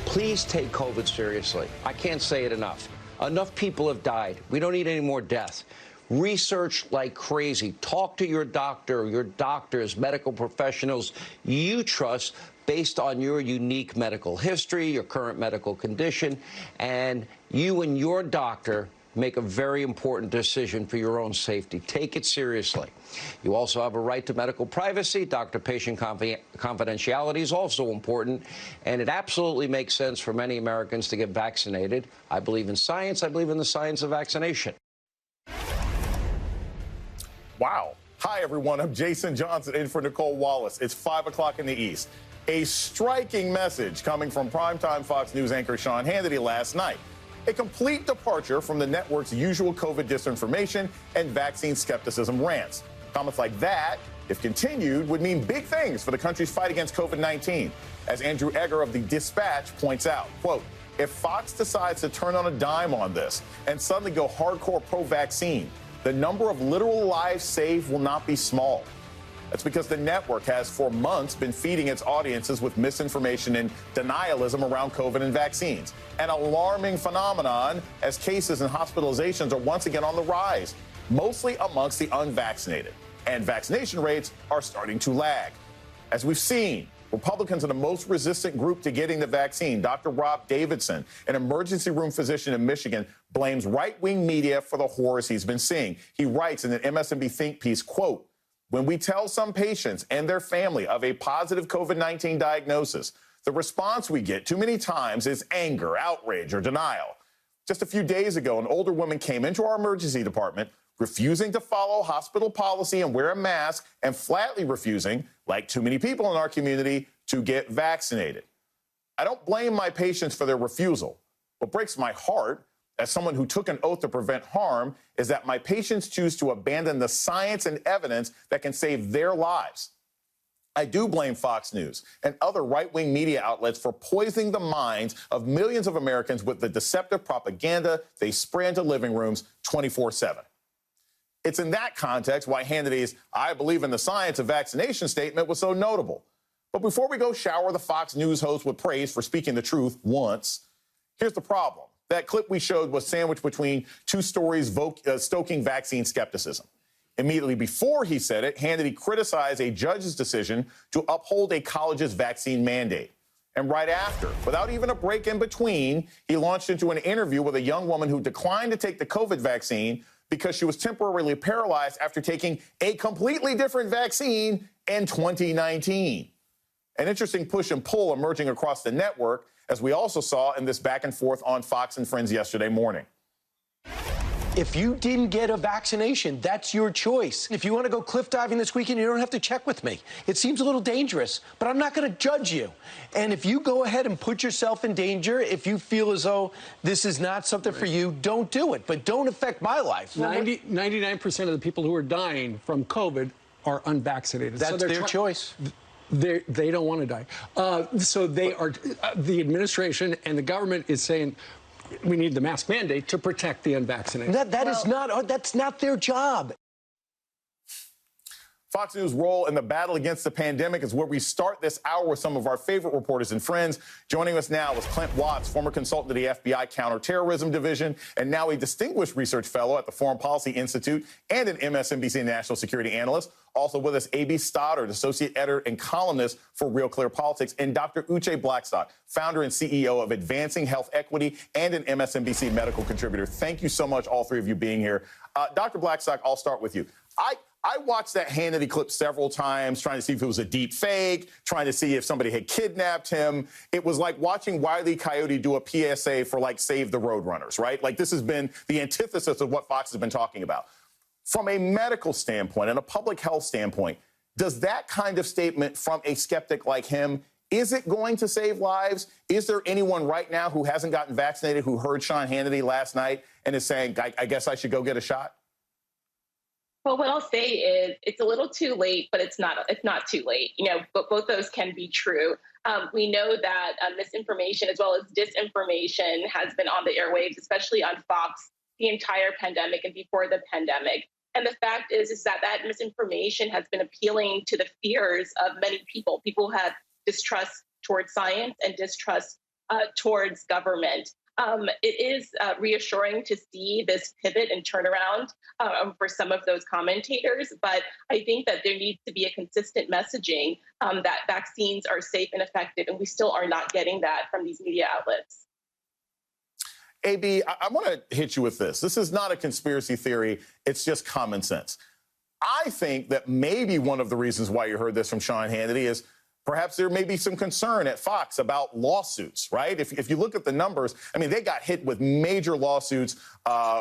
Please take COVID seriously. I can't say it enough. Enough people have died. We don't need any more deaths. Research like crazy. Talk to your doctor, your doctors, medical professionals you trust based on your unique medical history, your current medical condition, and you and your doctor make a very important decision for your own safety. Take it seriously. You also have a right to medical privacy. Doctor-patient confidentiality is also important, and it absolutely makes sense for many Americans to get vaccinated. I believe in science. I believe in the science of vaccination. Wow. Hi, everyone. I'm Jason Johnson in for Nicole Wallace. It's 5 o'clock in the East. A striking message coming from primetime Fox News anchor Sean Hannity last night. A complete departure from the network's usual COVID disinformation and vaccine skepticism rants. Comments like that, if continued, would mean big things for the country's fight against COVID-19. As Andrew Egger of the Dispatch points out, quote, if Fox decides to turn on a dime on this and suddenly go hardcore pro-vaccine, the number of literal lives saved will not be small. That's because the network has for months been feeding its audiences with misinformation and denialism around COVID and vaccines. An alarming phenomenon as cases and hospitalizations are once again on the rise, mostly amongst the unvaccinated. And vaccination rates are starting to lag. As we've seen, Republicans are the most resistant group to getting the vaccine. Dr. Rob Davidson, an emergency room physician in Michigan, blames right-wing media for the horrors he's been seeing. He writes in an MSNBC think piece, quote, when we tell some patients and their family of a positive COVID-19 diagnosis, the response we get too many times is anger, outrage, or denial. Just a few days ago, an older woman came into our emergency department refusing to follow hospital policy and wear a mask and flatly refusing, like too many people in our community, to get vaccinated. I don't blame my patients for their refusal. What breaks my heart as someone who took an oath to prevent harm is that my patients choose to abandon the science and evidence that can save their lives. I do blame Fox News and other right-wing media outlets for poisoning the minds of millions of Americans with the deceptive propaganda they spray into living rooms 24/7. It's in that context why Hannity's I believe in the science of vaccination statement was so notable. But before we go shower the Fox News host with praise for speaking the truth once, here's the problem. That clip we showed was sandwiched between two stories stoking vaccine skepticism. Immediately before he said it, Hannity criticized a judge's decision to uphold a college's vaccine mandate. And right after, without even a break in between, he launched into an interview with a young woman who declined to take the COVID vaccine because she was temporarily paralyzed after taking a completely different vaccine in 2019. An interesting push and pull emerging across the network, as we also saw in this back and forth on Fox and Friends yesterday morning. If you didn't get a vaccination, that's your choice. If you want to go cliff diving this weekend, you don't have to check with me. It seems a little dangerous, but I'm not going to judge you. And if you go ahead and put yourself in danger, if you feel as though this is not something for you, don't do it. But don't affect my life. 99% of the people who are dying from COVID are unvaccinated. That's their choice. They don't want to die. So they are, the administration and the government is saying we need the mask mandate to protect the unvaccinated. That's not their job. Fox News' role in the battle against the pandemic is where we start this hour with some of our favorite reporters and friends. Joining us now is Clint Watts, former consultant to the FBI Counterterrorism Division, and now a distinguished research fellow at the Foreign Policy Institute and an MSNBC national security analyst. Also with us, A.B. Stoddard, associate editor and columnist for Real Clear Politics, and Dr. Uche Blackstock, founder and CEO of Advancing Health Equity and an MSNBC medical contributor. Thank you so much, all three of you, being here. Dr. Blackstock, I'll start with you. I watched that Hannity clip several times, trying to see if it was a deep fake, trying to see if somebody had kidnapped him. It was like watching Wile E. Coyote do a PSA for, like, Save the Roadrunners, right? Like, this has been the antithesis of what Fox has been talking about. From a medical standpoint and a public health standpoint, does that kind of statement from a skeptic like him, is it going to save lives? Is there anyone right now who hasn't gotten vaccinated who heard Sean Hannity last night and is saying, I guess I should go get a shot? Well, what I'll say is it's a little too late, but it's not too late. You know, but both those can be true. We know that misinformation as well as disinformation has been on the airwaves, especially on Fox, the entire pandemic and before the pandemic. And the fact is that misinformation has been appealing to the fears of many people. People have distrust towards science and distrust towards government. It is reassuring to see this pivot and turnaround for some of those commentators, but I think that there needs to be a consistent messaging that vaccines are safe and effective, and we still are not getting that from these media outlets. AB, I want to hit you with this. This is not a conspiracy theory. It's just common sense. I think that maybe one of the reasons why you heard this from Sean Hannity is perhaps there may be some concern at Fox about lawsuits, right? If you look at the numbers, I mean, they got hit with major lawsuits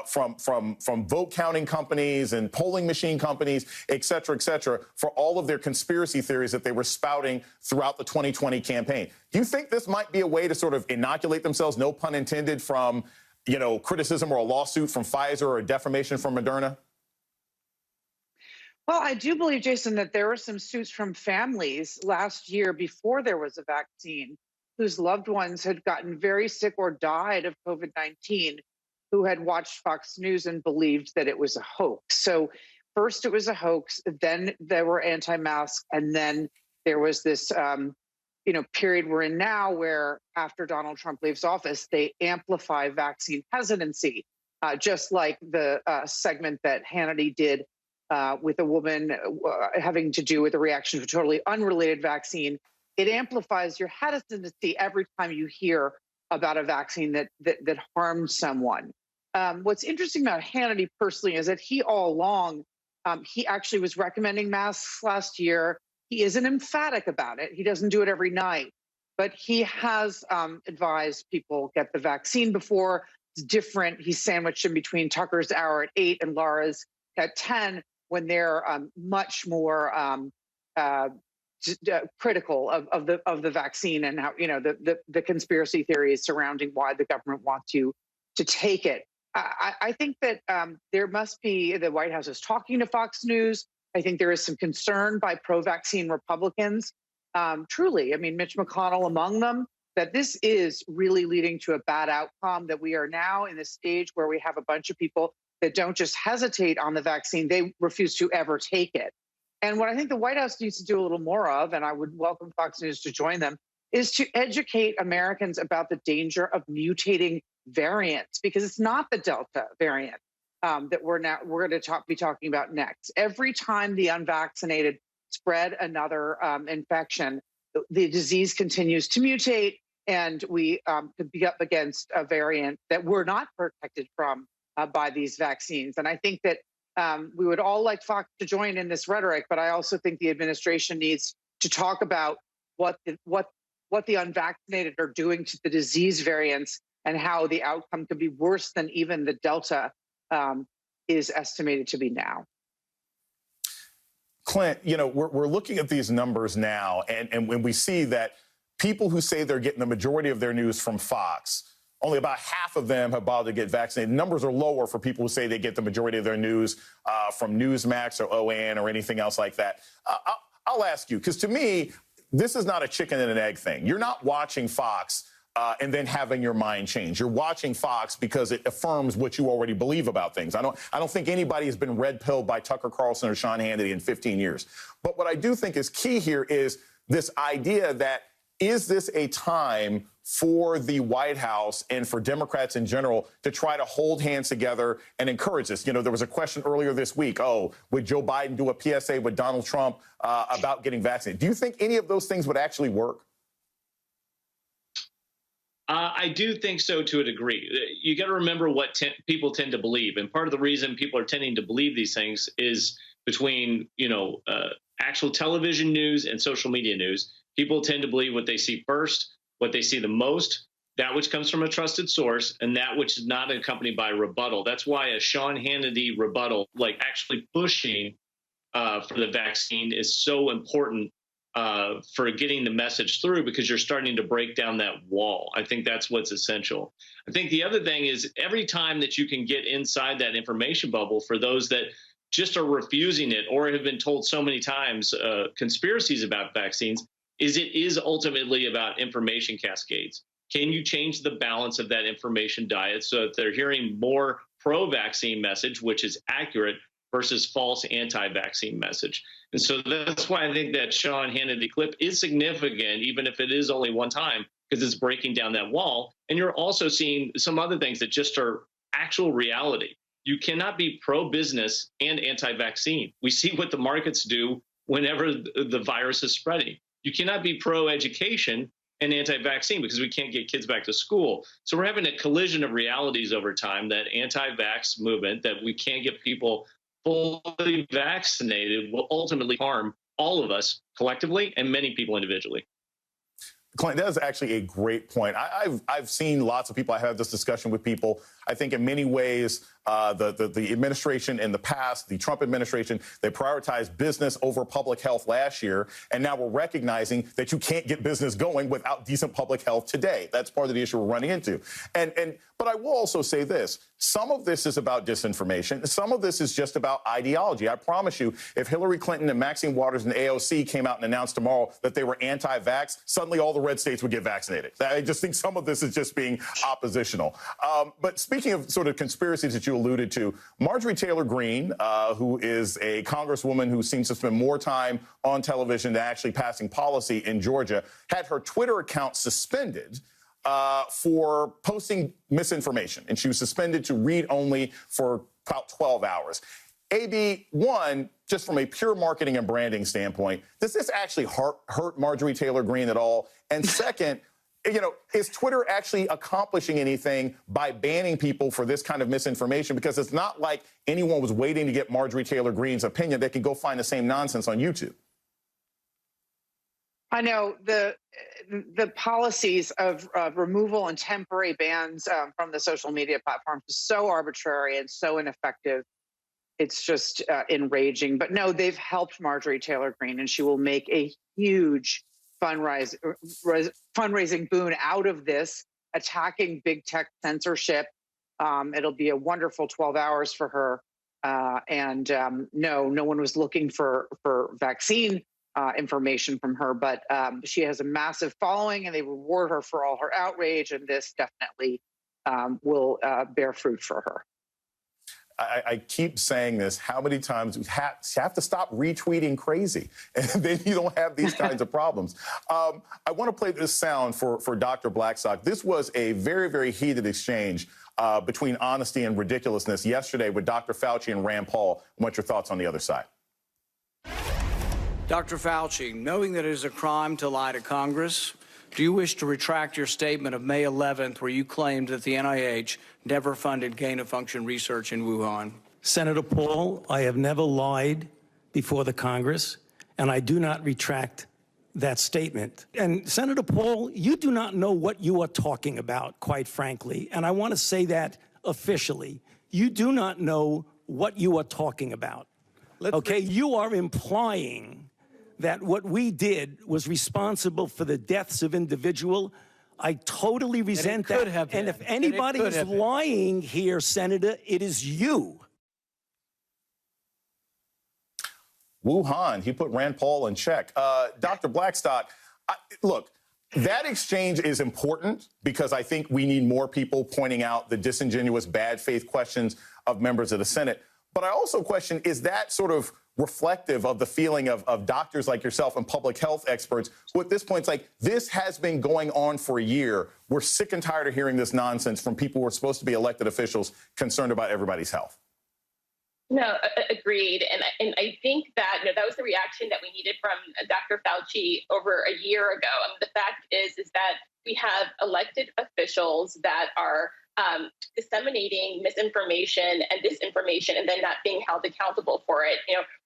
from vote counting companies and polling machine companies, et cetera, for all of their conspiracy theories that they were spouting throughout the 2020 campaign. Do you think this might be a way to sort of inoculate themselves, no pun intended, from, you know, criticism or a lawsuit from Pfizer or defamation from Moderna? Well, I do believe, Jason, that there were some suits from families last year before there was a vaccine whose loved ones had gotten very sick or died of COVID-19, who had watched Fox News and believed that it was a hoax. So first it was a hoax, then there were anti-masks, and then there was this period we're in now where after Donald Trump leaves office, they amplify vaccine hesitancy, just like the segment that Hannity did with a woman having to do with a reaction to a totally unrelated vaccine. It amplifies your hesitancy every time you hear about a vaccine that harmed someone. What's interesting about Hannity personally is that he all along, he actually was recommending masks last year. He isn't emphatic about it. He doesn't do it every night, but he has advised people get the vaccine before. It's different. He's sandwiched in between Tucker's hour at 8 and Laura's at 10. When they're much more critical of the vaccine and how, you know, the conspiracy theories surrounding why the government wants you to take it. I think that there must be, the White House is talking to Fox News. I think there is some concern by pro-vaccine Republicans. Truly, I mean, Mitch McConnell among them, that this is really leading to a bad outcome, that we are now in the stage where we have a bunch of people that don't just hesitate on the vaccine, they refuse to ever take it. And what I think the White House needs to do a little more of, and I would welcome Fox News to join them, is to educate Americans about the danger of mutating variants, because it's not the Delta variant that we're going to be talking about next. Every time the unvaccinated spread another infection, the disease continues to mutate, and we could be up against a variant that we're not protected from by these vaccines. And I think that we would all like Fox to join in this rhetoric, but I also think the administration needs to talk about what the unvaccinated are doing to the disease variants and how the outcome could be worse than even the Delta is estimated to be now. Clint, you know, we're looking at these numbers now, and when we see that people who say they're getting the majority of their news from Fox, only about half of them have bothered to get vaccinated. Numbers are lower for people who say they get the majority of their news from Newsmax or OAN or anything else like that. I'll ask you, because to me, this is not a chicken and an egg thing. You're not watching Fox and then having your mind change. You're watching Fox because it affirms what you already believe about things. I don't think anybody has been red-pilled by Tucker Carlson or Sean Hannity in 15 years. But what I do think is key here is this idea that, is this a time for the White House and for Democrats in general to try to hold hands together and encourage this? You know, there was a question earlier this week, would Joe Biden do a PSA with Donald Trump about getting vaccinated? Do you think any of those things would actually work? I do think so to a degree. You got to remember what people tend to believe. And part of the reason people are tending to believe these things is between, actual television news and social media news. People tend to believe what they see first, what they see the most, that which comes from a trusted source, and that which is not accompanied by rebuttal. That's why a Sean Hannity rebuttal, like actually pushing for the vaccine, is so important for getting the message through, because you're starting to break down that wall. I think that's what's essential. I think the other thing is, every time that you can get inside that information bubble, for those that just are refusing it or have been told so many times conspiracies about vaccines, it is ultimately about information cascades. Can you change the balance of that information diet so that they're hearing more pro-vaccine message, which is accurate, versus false anti-vaccine message? And so that's why I think that Sean Hannity clip is significant, even if it is only one time, because it's breaking down that wall. And you're also seeing some other things that just are actual reality. You cannot be pro-business and anti-vaccine. We see what the markets do whenever the virus is spreading. You cannot be pro-education and anti-vaccine because we can't get kids back to school. So we're having a collision of realities over time, that anti-vax movement, that we can't get people fully vaccinated, will ultimately harm all of us collectively and many people individually. Clint, that is actually a great point. I've seen lots of people. I have this discussion with people. I think in many ways, the administration in the past, the Trump administration, they prioritized business over public health last year. And now we're recognizing that you can't get business going without decent public health today. That's part of the issue we're running into. But I will also say this. Some of this is about disinformation. Some of this is just about ideology. I promise you, if Hillary Clinton and Maxine Waters and AOC came out and announced tomorrow that they were anti-vax, suddenly all the red states would get vaccinated. I just think some of this is just being oppositional. But speaking of sort of conspiracies that you alluded to, Marjorie Taylor Greene, who is a congresswoman who seems to spend more time on television than actually passing policy in Georgia, had her Twitter account suspended for posting misinformation. And she was suspended to read only for about 12 hours. AB, one, just from a pure marketing and branding standpoint, does this actually hurt Marjorie Taylor Greene at all? And second, is Twitter actually accomplishing anything by banning people for this kind of misinformation? Because it's not like anyone was waiting to get Marjorie Taylor Greene's opinion. They can go find the same nonsense on YouTube. I know the policies of removal and temporary bans from the social media platforms is so arbitrary and so ineffective. It's just enraging. But no, they've helped Marjorie Taylor Greene, and she will make a huge fundraising boon out of this, attacking big tech censorship. It'll be a wonderful 12 hours for her. No one was looking for vaccine information from her, but she has a massive following, and they reward her for all her outrage, and this definitely will bear fruit for her. I keep saying this. How many times you have to stop retweeting crazy, and then you don't have these kinds of problems. I want to play this sound for Dr. Blackstock. This was a very, very heated exchange between honesty and ridiculousness yesterday with Dr. Fauci and Rand Paul. I want your thoughts on the other side. Dr. Fauci, knowing that it is a crime to lie to Congress, do you wish to retract your statement of May 11th where you claimed that the NIH never funded gain-of-function research in Wuhan? Senator Paul, I have never lied before the Congress, and I do not retract that statement. And Senator Paul, you do not know what you are talking about, quite frankly, and I want to say that officially. You do not know what you are talking about. Okay, you are implying that what we did was responsible for the deaths of individuals. I totally resent that. And if anybody is lying here, Senator, it is you. Wuhan, he put Rand Paul in check. Dr. Blackstock, look, that exchange is important because I think we need more people pointing out the disingenuous, bad faith questions of members of the Senate. But I also question, is that sort of reflective of the feeling of doctors like yourself and public health experts who at this point, it's like, this has been going on for a year. We're sick and tired of hearing this nonsense from people who are supposed to be elected officials concerned about everybody's health. No, agreed. And I think that that was the reaction that we needed from Dr. Fauci over a year ago. The fact is that we have elected officials that are disseminating misinformation and disinformation and then not being held accountable for it.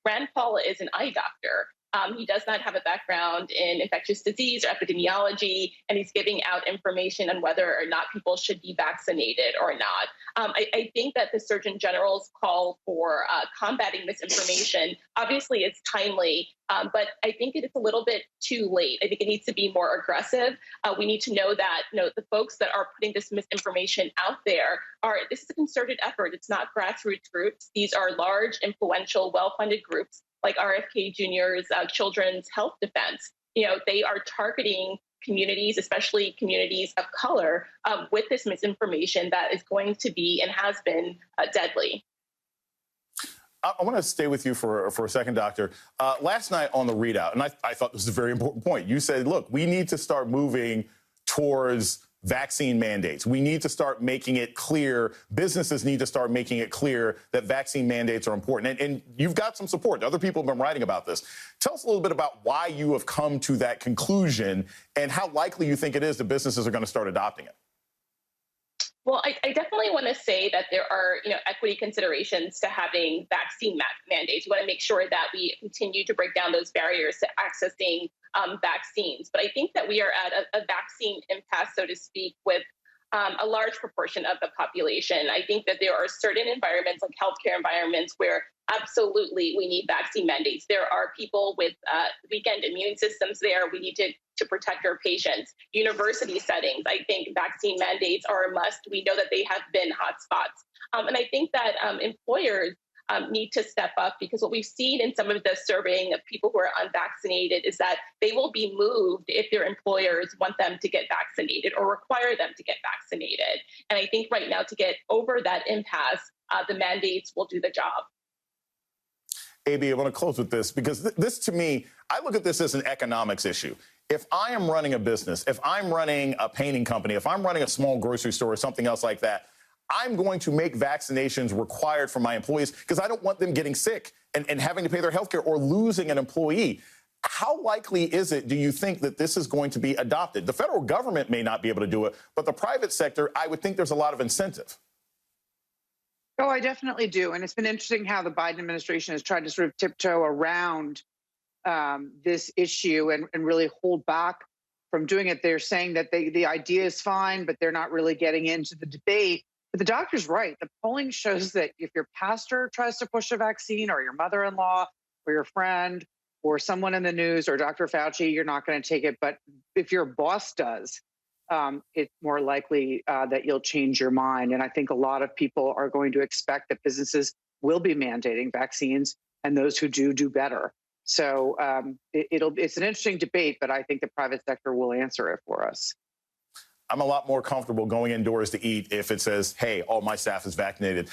Rand Paul is an eye doctor. He does not have a background in infectious disease or epidemiology, and he's giving out information on whether or not people should be vaccinated or not. I think that the Surgeon General's call for combating misinformation obviously is timely, but I think it is a little bit too late. I think it needs to be more aggressive. We need to know that the folks that are putting this misinformation out there this is a concerted effort. It's not grassroots groups. These are large, influential, well-funded groups like RFK Jr.'s Children's Health Defense. They are targeting communities, especially communities of color, with this misinformation that is going to be and has been deadly. I want to stay with you for a second, Doctor. Last night on the readout, and I thought this was a very important point, you said, look, we need to start moving towards vaccine mandates. We need to start making it clear. Businesses need to start making it clear that vaccine mandates are important. And you've got some support. Other people have been writing about this. Tell us a little bit about why you have come to that conclusion and how likely you think it is that businesses are going to start adopting it. Well, I definitely want to say that there are, equity considerations to having vaccine mandates. We want to make sure that we continue to break down those barriers to accessing vaccines. But I think that we are at a vaccine impasse, so to speak, with a large proportion of the population. I think that there are certain environments, like healthcare environments, where absolutely we need vaccine mandates. There are people with weakened immune systems there. We need to protect our patients. University settings, I think vaccine mandates are a must. We know that they have been hotspots. And I think that employers need to step up, because what we've seen in some of the surveying of people who are unvaccinated is that they will be moved if their employers want them to get vaccinated or require them to get vaccinated. And I think right now, to get over that impasse, the mandates will do the job. AB, I want to close with this, because this, to me, I look at this as an economics issue. If I am running a business, if I'm running a painting company, if I'm running a small grocery store or something else like that, I'm going to make vaccinations required for my employees, because I don't want them getting sick and having to pay their health care or losing an employee. How likely is it, do you think, that this is going to be adopted? The federal government may not be able to do it, but the private sector, I would think there's a lot of incentive. Oh, I definitely do. And it's been interesting how the Biden administration has tried to sort of tiptoe around this issue and really hold back from doing it. They're saying that the idea is fine, but they're not really getting into the debate. But the doctor's right. The polling shows that if your pastor tries to push a vaccine, or your mother-in-law, or your friend, or someone in the news, or Dr. Fauci, you're not going to take it. But if your boss does, it's more likely that you'll change your mind. And I think a lot of people are going to expect that businesses will be mandating vaccines, and those who do better. So it's an interesting debate, but I think the private sector will answer it for us. I'm a lot more comfortable going indoors to eat if it says, hey, all my staff is vaccinated.